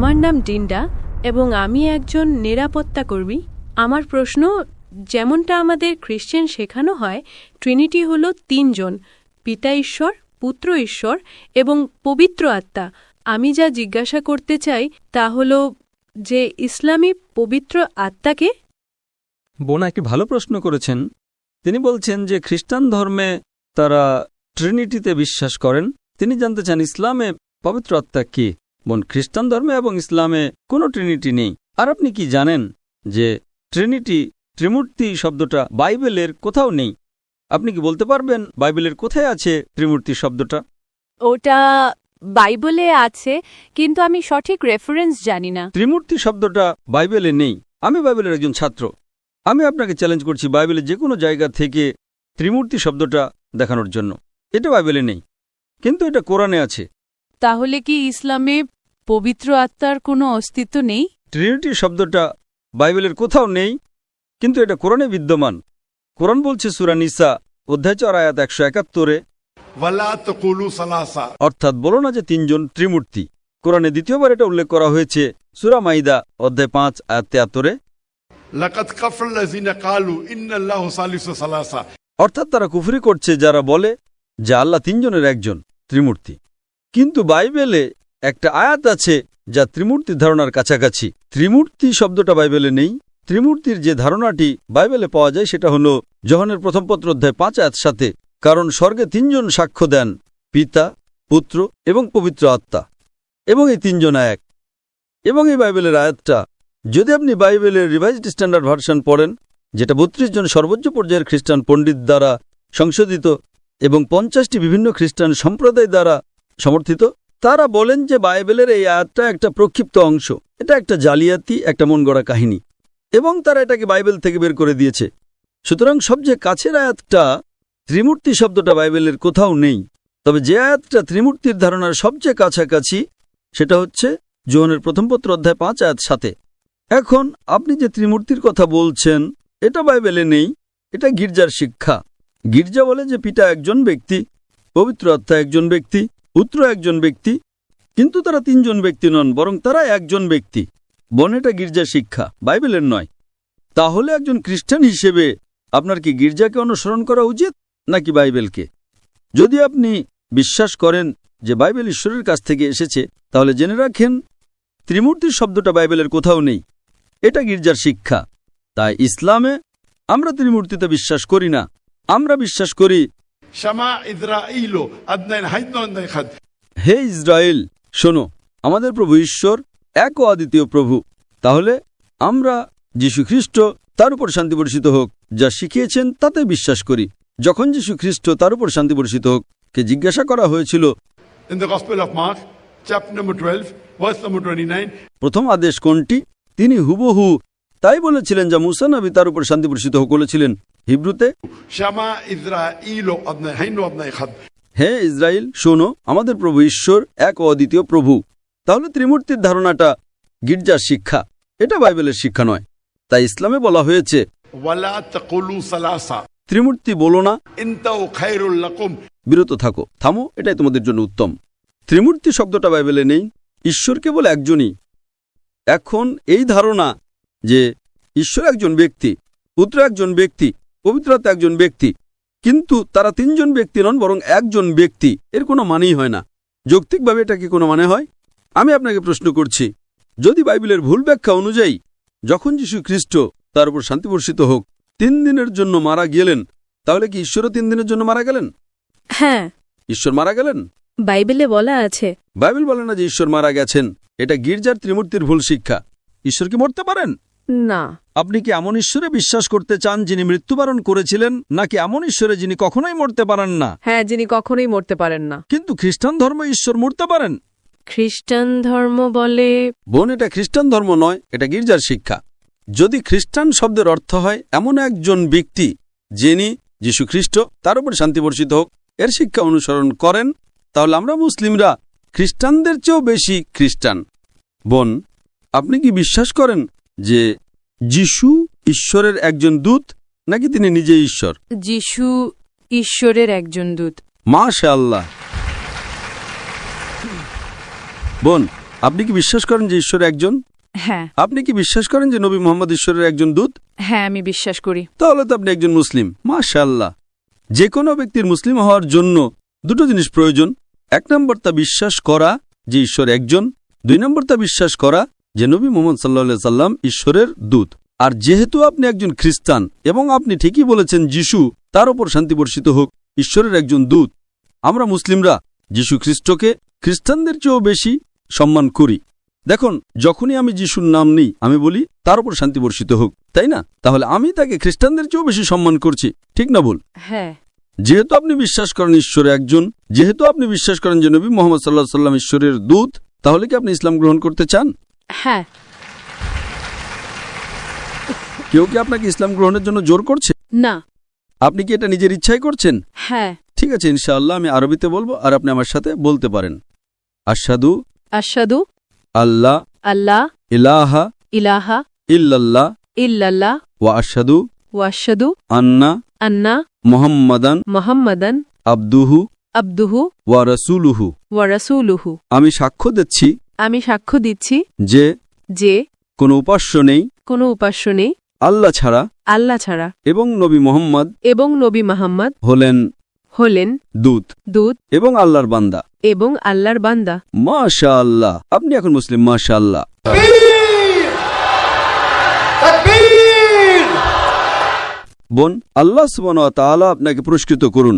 আমার নাম ডিন্ডা এবং আমি একজন নিরাপত্তা কর্মী। আমার প্রশ্ন, যেমনটা আমাদের খ্রিস্টান শেখানো হয়, ট্রিনিটি হলো তিনজন, পিতা ঈশ্বর, পুত্র ঈশ্বর এবং পবিত্র আত্মা। আমি যা জিজ্ঞাসা করতে চাই তা হল যে ইসলামী পবিত্র আত্মাকে। বোনা একটি ভালো প্রশ্ন করেছেন। তিনি বলছেন যে খ্রিস্টান ধর্মে তারা ট্রিনিটিতে বিশ্বাস করেন। তিনি জানতে চান ইসলামে পবিত্র আত্মা কি। বোন, খ্রিস্টান ধর্মে এবং ইসলামে কোনো ট্রিনিটি নেই। আর আপনি কি জানেন যে ট্রিনিটি, ত্রিমূর্তি শব্দটা বাইবেলের কোথাও নেই? আপনি কি বলতে পারবেন বাইবেলের কোথায় আছে ত্রিমূর্তি শব্দটা? ওটা বাইবেলে আছে, কিন্তু আমি সঠিক রেফারেন্স জানি না। ত্রিমূর্তি শব্দটা বাইবেলে নেই। আমি বাইবেলের একজন ছাত্র। আমি আপনাকে চ্যালেঞ্জ করছি বাইবেলের যে কোনো জায়গা থেকে ত্রিমূর্তি শব্দটা দেখানোর জন্য। এটা বাইবেলে নেই, কিন্তু এটা কোরআনে আছে। তাহলে কি ইসলামে পবিত্র আত্মার কোনো অস্তিত্ব নেই? ট্রিনিটি শব্দটা বাইবেলের কোথাও নেই, কিন্তু এটা কোরআনে বিদ্যমান। কোরআন বলছে সূরা নিসা অধ্যায় 4 আয়াত 171-এ, অর্থাৎ বলো না যে তিনজন ত্রিমূর্তি। কোরআনে দ্বিতীয়বার এটা উল্লেখ করা হয়েছে সূরা মাইদা অধ্যায় 5 আয়াত 73-এ। অর্থাৎ তারা কুফরি করছে যারা বলে যে আল্লাহ তিনজনের একজন, ত্রিমূর্তি। কিন্তু বাইবেলে একটা আয়াত আছে যা ত্রিমূর্তির ধারণার কাছাকাছি। ত্রিমূর্তি শব্দটা বাইবেলে নেই। ত্রিমূর্তির যে ধারণাটি বাইবেলে পাওয়া যায় সেটা হলো যোহানের প্রথম পত্র অধ্যায় 5 আয়াত 7-এ, কারণ স্বর্গে তিনজন সাক্ষ্য দেন, পিতা, পুত্র এবং পবিত্র আত্মা, এবং এই তিনজন এক। এবং এই বাইবেলের আয়াতটা যদি আপনি বাইবেলের রিভাইজড স্ট্যান্ডার্ড ভার্সন পড়েন, যেটা 32 জন সর্বোচ্চ পর্যায়ের খ্রিস্টান পণ্ডিত দ্বারা সংশোধিত এবং 50টি বিভিন্ন খ্রিস্টান সম্প্রদায় দ্বারা সমর্থিত, তারা বলেন যে বাইবেলের এই আয়াতটা একটা প্রক্ষিপ্ত অংশ। এটা একটা জালিয়াতি, একটা মন গড়া কাহিনী, এবং তারা এটাকে বাইবেল থেকে বের করে দিয়েছে। সুতরাং সবচেয়ে কাছের আয়াতটা ত্রিমূর্তি শব্দটা বাইবেলের কোথাও নেই। তবে যে আয়াতটা ত্রিমূর্তির ধারণার সবচেয়ে কাছাকাছি সেটা হচ্ছে যোহানের প্রথম পত্র অধ্যায় 5 আয়াত 7-এ। এখন আপনি যে ত্রিমূর্তির কথা বলছেন এটা বাইবেলে নেই, এটা গির্জার শিক্ষা। গির্জা বলে যে পিতা একজন ব্যক্তি, পবিত্র আত্মা একজন ব্যক্তি, পুত্র একজন ব্যক্তি, কিন্তু তারা তিনজন ব্যক্তি নন, বরং তারা একজন ব্যক্তি। বোন, এটা গির্জার শিক্ষা, বাইবেলের নয়। তাহলে একজন খ্রিস্টান হিসেবে আপনার কি গির্জাকে অনুসরণ করা উচিত নাকি বাইবেলকে? যদি আপনি বিশ্বাস করেন যে বাইবেল ঈশ্বরের কাছ থেকে এসেছে, তাহলে জেনে রাখেন ত্রিমূর্তির শব্দটা বাইবেলের কোথাও নেই। এটা গির্জার শিক্ষা। তাই ইসলামে আমরা ত্রিমূর্তিতে বিশ্বাস করি না। আমরা বিশ্বাস করি, হে ইসরায়েল, শোনো, আমাদের প্রভু ঈশ্বর এক ও অদ্বিতীয় প্রভু। তাহলে আমরা যীশু খ্রিস্ট, তার উপর শান্তি বর্ষিত হোক, যা শিখিয়েছেন তাতে বিশ্বাস করি। যখন যীশু খ্রিস্ট, তার উপর শান্তি বর্ষিত হোক, কে জিজ্ঞাসা করা হয়েছিল প্রথম আদেশ কোনটি, তিনি হুবহু তাই বলেছিলেন যা মুসা নবী, তার উপর শান্তি বর্ষিত হোক, বলেছিলেন হিব্রুতে, হে ইসরায়েল, শোনো, আমাদের প্রভু ঈশ্বর এক ও অদ্বিতীয় প্রভু। তাহলে ত্রিমূর্তির ধারণাটা গির্জার শিক্ষা, এটা বাইবেলের শিক্ষা নয়। তাই ইসলামে বলা হয়েছে ত্রিমূর্তি বলো না, বিরত থাকো, থামো, এটাই তোমাদের জন্য উত্তম। ত্রিমূর্তি শব্দটা বাইবেলে নেই। ঈশ্বর কেবল একজনই। এখন এই ধারণা যে ঈশ্বর একজন ব্যক্তি, পুত্র একজন ব্যক্তি, পবিত্র আত্মা একজন ব্যক্তি, কিন্তু তারা তিনজন ব্যক্তি নন, বরং একজন ব্যক্তি, এর কোনো মানেই হয় না। যৌক্তিকভাবে এটা কি কোনো মানে হয়? আমি আপনাকে প্রশ্ন করছি, যদি বাইবেলের ভুল ব্যাখ্যা অনুযায়ী যখন যীশু খ্রিস্ট, তার উপর শান্তি বর্ষিত হোক, 3 দিনের জন্য মারা গেলেন, তাহলে কি ঈশ্বরও 3 দিনের জন্য মারা গেলেন? হ্যাঁ, ঈশ্বর মারা গেলেন। বাইবেলে বলা আছে। বাইবেল বলে না যে ঈশ্বর মারা গেছেন। এটা গির্জার ত্রিমূর্তির ভুল শিক্ষা। ঈশ্বর কি মরতে পারেন? না। আপনি কি এমন ঈশ্বরে বিশ্বাস করতে চান যিনি মৃত্যুবরণ করেছিলেন, নাকি এমন ঈশ্বরে যিনি কখনোই মরতে পারেন না? হ্যাঁ, যিনি কখনোই মরতে পারেন না। কিন্তু খ্রিস্টান ধর্ম ঈশ্বর মরতে পারেন। খ্রিস্টান ধর্ম বলে, বোন, এটা খ্রিস্টান ধর্ম নয়, এটা গির্জার শিক্ষা। যদি খ্রিস্টান শব্দের অর্থ হয় এমন একজন ব্যক্তি যিনি যীশু খ্রিস্ট, তার উপর শান্তি বর্ষিত হোক, এর শিক্ষা অনুসরণ করেন, তাহলে আমরা মুসলিমরা খ্রিস্টানদের চেয়েও বেশি খ্রিস্টান। বোন, আপনি কি বিশ্বাস করেন যে যীশু ঈশ্বরের একজন দূত, নাকি তিনি নিজেই ঈশ্বর? যীশু ঈশ্বরের একজন দূত। মাশাআল্লাহ। বোন, আপনি কি বিশ্বাস করেন যে ঈশ্বর একজন? হ্যাঁ। আপনি কি বিশ্বাস করেন যে নবী মোহাম্মদ ঈশ্বরের একজন দূত? হ্যাঁ, আমি বিশ্বাস করি। তাহলে তো আপনি একজন মুসলিম। মাশাআল্লাহ। যে কোনো ব্যক্তির মুসলিম হওয়ার জন্য দুটো জিনিস প্রয়োজন। 1 নম্বর তা বিশ্বাস করা যে ঈশ্বর একজন, 2 নম্বর তা বিশ্বাস করা যে নবী মুহাম্মদ সাল্লাল্লাহু আলাইহি সাল্লাম ঈশ্বরের দূত। আর যেহেতু আপনি একজন খ্রিস্টান এবং আপনি ঠিকই বলেছেন যিশু, তার উপর শান্তি বর্ষিত হোক, ঈশ্বরের একজন দূত, আমরা মুসলিমরা যিশু খ্রিস্টকে খ্রিস্টানদের চেয়েও বেশি সম্মান করি। দেখুন, যখনই আমি যিশুর নাম নিই আমি বলি তার উপর শান্তি বর্ষিত হোক, তাই না? তাহলে আমি তাকে খ্রিস্টানদের চেয়েও বেশি সম্মান করছি, ঠিক না ভুল? হ্যাঁ। যেহেতু আপনি বিশ্বাস করেন ঈশ্বর একজন, যেহেতু আপনি বিশ্বাস করেন যে নবী মুহাম্মদ সাল্লাল্লাহু আলাইহি সাল্লাম ঈশ্বরের দূত, তাহলে কি আপনি ইসলাম গ্রহণ করতে চান? হ্যাঁ। কেউ কি আপনাকে ইসলাম গ্রহণের জন্য জোর করছে? না। আপনি কি এটা নিজের ইচ্ছায় করছেন? হ্যাঁ। ঠিক আছে, ইনশাআল্লাহ আমি আরবিতে বলবো আর আপনি আমার সাথে বলতে পারেন। আশহাদু আশহাদু আল্লাহ আল্লাহ ইলাহা ইলাহা ইল্লাল্লাহ ইল্লাল্লাহ ওয়া আশহাদু ওয়া আশহাদু আন্না আন্না মুহাম্মাদান মুহাম্মাদান আবদুহু আবদুহু ওয়া রাসূলুহু। ওয়া রাসূলুহু। আমি সাক্ষ্য দিচ্ছি আমি সাক্ষ্য দিচ্ছি যে যে কোনো উপাস্য নেই কোনো উপাস্য নেই আল্লাহ ছাড়া আল্লাহ ছাড়া এবং নবী মুহাম্মদ এবং নবী মুহাম্মদ হলেন দূত দূত এবং আল্লাহর বান্দা। এবং আল্লাহর বান্দা। মাশাআল্লাহ, আপনি এখন মুসলিম। মাশাআল্লাহ। বোন, আল্লাহ সুবহানাহু ওয়া তাআলা আপনাকে পুরস্কৃত করুন।